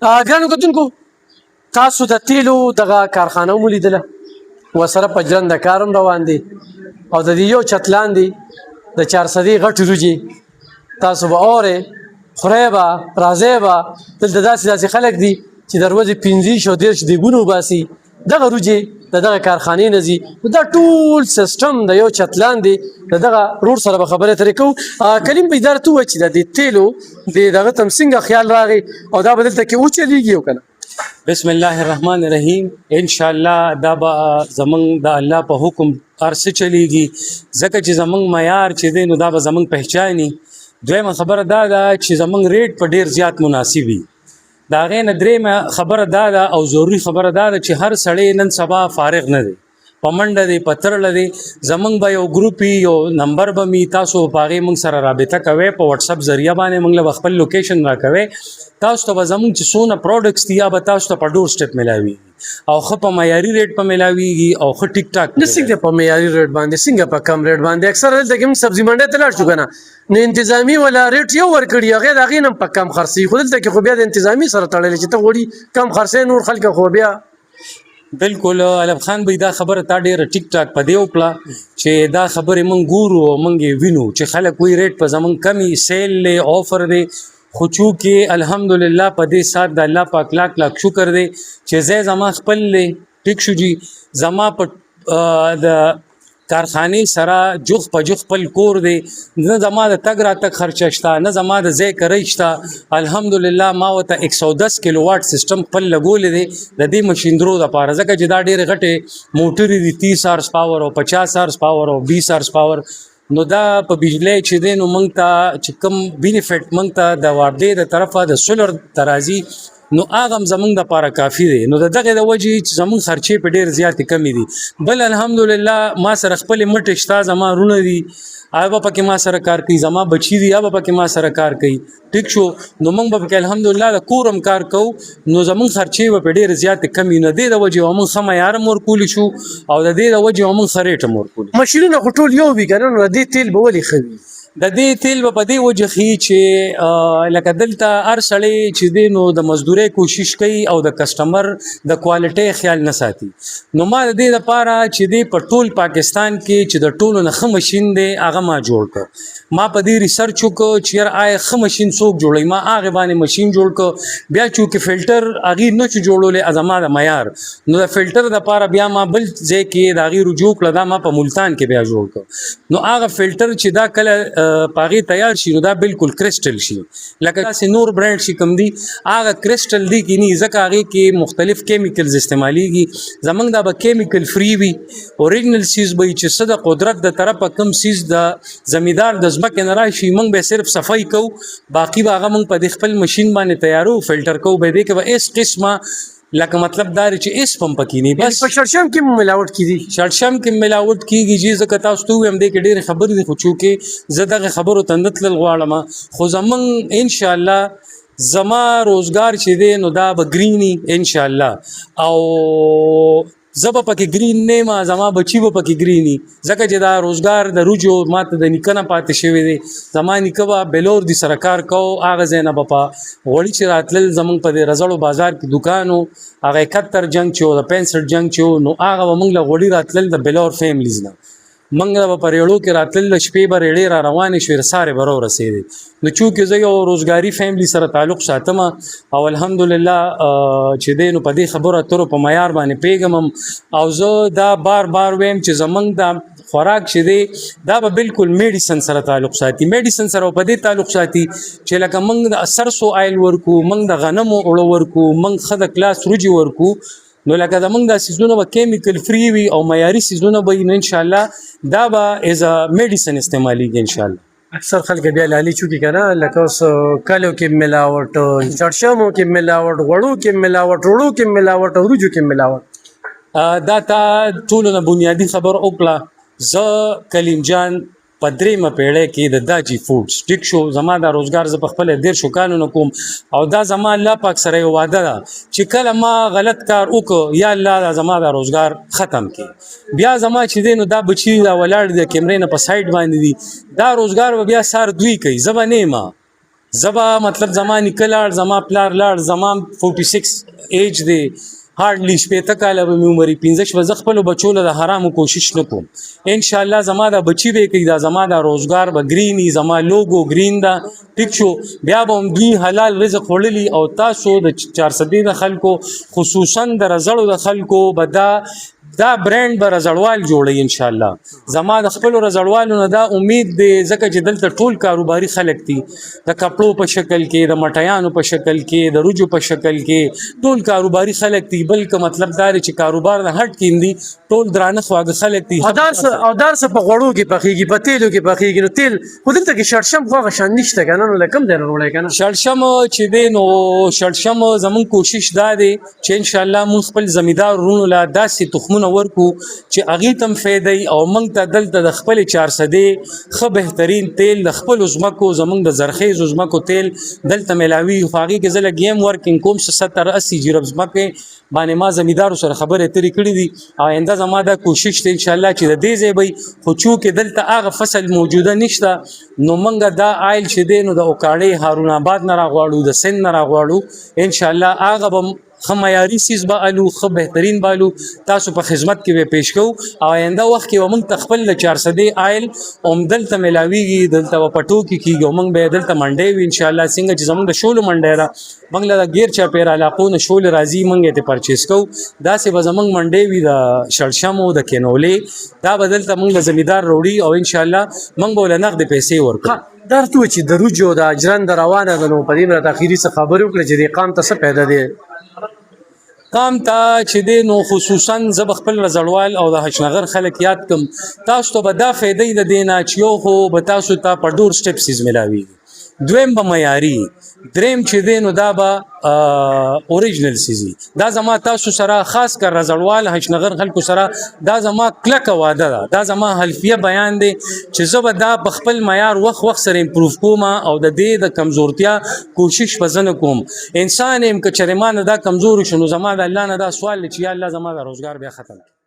ګرانو کتونکو، تاسو د تیلو دغه کارخانه ولیدله، ورسره په ژرنده کار هم روان دی او د دې یو چت لاندې د 400 غټې وریجې تاسو به اورئ، خورئ به، راځئ به. دلته داسې خلک دي چې د ورځې 15 او 30 دیګونه وباسي، دغه وریجې د دغه کارخانې نه ځي. دا ټول سیسټم د یو چت لاندې د دغه رور سره به خبرې اترې کوو. کلیم به اداره ته ووایي چې د دې تیلو د دغه ته هم څنګه خیال راغی او دا به دلته کې وچلېږي او که نه. بسم الله الرحمن الرحیم. انشاءالله دا به زمونږ د الله په حکم هر څه چلیږي، ځکه چې زمونږ معیار چې دی نو دا به زمونږ پہچاني. دویمه خبره دا ده چې زمونږ ریټ په ډیر زیات مناسب وي. د هغې نه درېیمه خبره دا ده او ضروري خبره دا ده چې هر سړی نن سبا فارغ نه دی، په منډه دی، په ترړه دی. زمونږ به یو ګروپ وي، یو نمبر به وي، تاسو په هغې موږ سره رابطه کوئ، په وټساپ ذریعه باندې موږ له خپل لوکیشن راکوئ. تاسو ته به زمونږ چې څونه پروډکټس دي یا به تاسو ته په ډور سټپ میلاویږي او ښه په معیاري ریټ په میلاویږي او ښه ټیک ټاک. نه څنګه په معیاري ریټ باندې، څنګه په کم ریټ باندې؟ اکثره دلته کې موږ سبزي منډۍ ته لاړ شو که نه، نو انتظامي والا ریټ یو ورکړي، هغې د هغې نه هم په کم خرڅوي. خو دلته کې خو بیا د انتظامي سره تړلی چې ته غواړي کم خرڅوي، نور خلک خو بیا بالکل. علم خان بھائی دا خبره تا ډېره ټیک ټاک په دې وکړه چې دا خبرې موږ ګورو او موږ یې وینو چې خلک وایي ریټ په زموږ کمی، سیل دی، آفر دی. خو چونکې الحمدلله په دې سات د الله پاک لاک لاک شکر دی چې ځای زما خپل دی، ټیک شو جي. زما په د کارخانې سره جوخ په جوخ خپل کور دی، نه زما د تګ راتګ خرچه شته، نه زما د ځای کرۍ شته. الحمدلله ما ورته 110 کیلو واټ سسټم خپل لګولی دی د دې مشیندرو دپاره، ځکه چې دا ډېرې غټې موټرې دي، 30 هارس پاور او 50 هارس پاور او 20 هارس پاور. نو دا په بجلی چې دی نو موږ ته چې کوم بینیفټ موږ ته د واردې د طرفه د سولر ترازی نو هغه هم زمونږ دپاره کافي دی. نو د دغې د وجې چې زمونږ خرچې په ډېر زیاتې کمې دي. بل الحمدلله ما سره خپلې مټې شته، زما رونه دي، هغه به پکې ما سره کار کوي، زما بچي دي، هغه به پکې ما سره کار کوي، ټیک شو. نو موږ به پکې الحمدلله د کور هم کار کوو، نو زمونږ خرچې به په ډېرې زیاتې کمې وي. نو د دې د وجې به موږ ښه معیار هم ورکولی شو او د دې د وجې به موږ ښه ریټ هم ورکولی. مشینونه خو ټول یو وي که نه، نو د دې تیل به ولې ښه وي؟ د دې تیل به په دې وجه ښي چې لکه دلته هر سړی چې دی نو د مزدورۍ کوشش کوي او د کسټمر د کوالټۍ خیال نه ساتي. نو ما د دې لپاره چې دی په ټول پاکستان کې چې د ټولو نه ښه مشین دی هغه ما جوړ کړ. ما په دې ریسرچ وکړ چې یار آیا ښه مشین څوک جوړوي، ما هغې باندې مشین جوړ کړ. بیا چونکې فلټر هغې نه شو جوړولی زما د معیار، نو د فلټر دپاره بیا ما بل ځای کې د هغې رجوع کړه، دا ما په ملتان کې بیا جوړ کړ. نو هغه فلټر چې دا کله په هغې تیار شي نو دا بالکل کرسټل شي، لکه داسې نور برانډ چې کوم دي هغه کرسټل دی کې نه، ځکه هغې کې مختلف کیمیکلز استعمالیږي. زمونږ دا به کیمیکل فری وي، اوریجنل سیز به چې څه د قدرت د طرفه کوم سیز د زمیندار د ځمکې نه راشي موږ به صرف صفائی کوو، باقي به هغه موږ په دې خپل مشین باندې تیارو، فلټر کوو به دې کې به هېڅ قسمه لکه مطلب دا چې هېڅ هم پکې نه. بس په شړشم کې ملاوټ کېږي، شړشم کې ملاوټ کېږي جي، ځکه تاسو ته ووایم دې کې ډېرې خبرې دي، خو چونکې زه دغه خبرو ته نه تلل غواړم. خو زمونږ انشاءالله زما روزګار چې دی نو دا به ګریني انشاءالله، او زه به پکې ګرین نه یم، زما بچي به پکې ګریني، ځکه چې دا روزګار د روجو ما ته د نیکه نه پاتې شوی دی. زما نیکه به بلور دي سره کار کوو، هغه ځای نه به په غوړي چې راتلل زمونږ په دې رزړو بازار کې دوکان و، هغه 71 جنګ چې و، د 65 جنګ چې و، نو هغه به موږ له غوړي راتلل د بلور فیملیز نه، موږ به په ریړو کې راتلل، د شپې به ریړې را روانې شوې، سارې به راورسېدې. نو چونکې زه یو روزګاري فیملی سره تعلق ساتم او الحمدلله چې دی نو په دې خبرو اترو په معیار باندې پوهېږم او زه دا بار بار ویم چې زمونږ دا خوراک چې دی دا به بالکل میډیسن سره تعلق ساتي، میډیسن سره په دې تعلق ساتي چې لکه موږ د سرسو آیل ورکو، موږ د غنمو اوړه ورکو، موږ ښه د کلاس وریجې ورکو. نو لکه زمونږ دا سیزونه به کیمیکل فری وي او معیاري سیزونه به وي، نو انشاءالله دا به ایز ا میډیسن استعمالیږي انشاءالله. اکثر خلک بیا لالي چوکي که نه، لکه اوس کلو کې ملاوټ، چړشمو کې ملاوټ، غوړو کې ملاوټ، روړو کې ملاوټ او وریجو کې ملاوټ. دا تا ټولو نه بنیادي خبر وکړه. زه کلیم جان په 3مه پیړۍ کې د داجی فوډز ټیک شو، زما دا روزګار زه په خپل 13 کالو نه کوم او دا زما الله پاک سره یو وعده ده چې کله ما غلط کار وکړ یا الله دا زما دا روزګار ختم کړي. بیا زما چې دی نو دا بچي دا ولاړ د کیمرې نه په سایډ باندې دي، دا روزګار به بیا سار دوی کوي، زه به نه یم زبا مطلب زما نکلاړ زما پلار لاړ زما 46 ایج دی هارډلی شپېته کاله به مې عمر 15 به زه خپلو بچو له د حرامو کوشش نه کوم انشاءالله زما دا بچي به کوي دا زما دا روزګار به ګرین وي زما لوګو ګرین ده ټیک شو بیا به هم دوی حلال رزق خوړلي او تاسو د 400 د خلکو خصوصا د رزړو د خلکو به دا برانډ به رزړوال جوړوي انشاءالله زما د خپلو رزړوالو نه دا امید دی ځکه چې دلته ټول کاروباري خلک دي د کپړو په شکل کې د مټیانو په شکل کې د روجو په شکل کې ټول کاروباري خلک دي بلکې مطلب دا دی چې کاروبار نه هټ کیندي ټول درانه خواږه خلک دي او دار څه په غوړو کې پخېږي په تیلو کې پخېږي نو تیل خو دلته کې شړشم خو هغه شان نشته که نه نو له کوم ځای نه راوړی که نه شړشم چې دی نو شړشم زمونږ کوشش دا دی چې انشاءالله مونږ خپل زمیندار وروڼو له داسې تخمونه ورکو چې هغې ته هم فایده او موږ ته دلته د خپلې 400 ښه بهترین تیل د خپلو ځمکو زمونږ د زرخیزو ځمکو تیل دلته میلاوي خو هغې کې زه لږ یم ورکینګ کوم 70-80 جرب ځمکې باندې ما زمیندارو سره خبرې اترې کړي دي او آینده زما دا کوشش دی انشاءالله چې د دې ځای به خو چونکې دلته هغه فصل موجوده نشته نو موږ دا آیل چې دی نو د اوکاړې هارون آباد نه راغواړو د سند نه راغواړو انشاءالله هغه به ښه معیاري سیز به الو ښه بهترین به الو تاسو په خدمت کې به پیش کوو او آینده وخت کې به موږ ته خپل د 400 آیل همدلته میلاویږي دلته به په ټوکې کېږي او موږ به یې دلته منډۍ وي انشاءالله څنګه چې زموږ د شولو منډۍ ده موږ له د غیر چاپېره علاقو نه شولې راځي موږ یې ته پرچیز کوو داسې به زموږ منډۍ وي د شړشمو د کینولې دا به دلته موږ له زمیندار راوړي او انشاءالله موږ به ورله نغدې پیسې ورکړو دا ورته ووایي چې د روجو د اجرنده روانه ده نو په دې راته اخري څه خبرې وکړه چې دې قام ته څه پیدا دی قام ته چې دی نو خصوصا زه به خپل رزړوال او د حشنغر خلک یاد کم تاسو ته به دا فایدې د دې نه چې یو خو به تاسو ته په ډور سټپسیز میلاویږي دویم به معیاري دریم چې دی نو دا به اوریجنل سیزي دا زما تاسو سره خاص کر رزړوال حشنغر خلکو سره دا زما کلکه واده ده دا زما حلفیه بیان دی چې زه به دا په خپل معیار وخت سره امپروف کوم او د دې د کمزورتیا کوشش به زه نه کوم انسان یم که چېرې ما نه دا کمزور شو نو زما د الله نه دا سوال دی چې یا الله زما دا روزګار بیا ختم کړي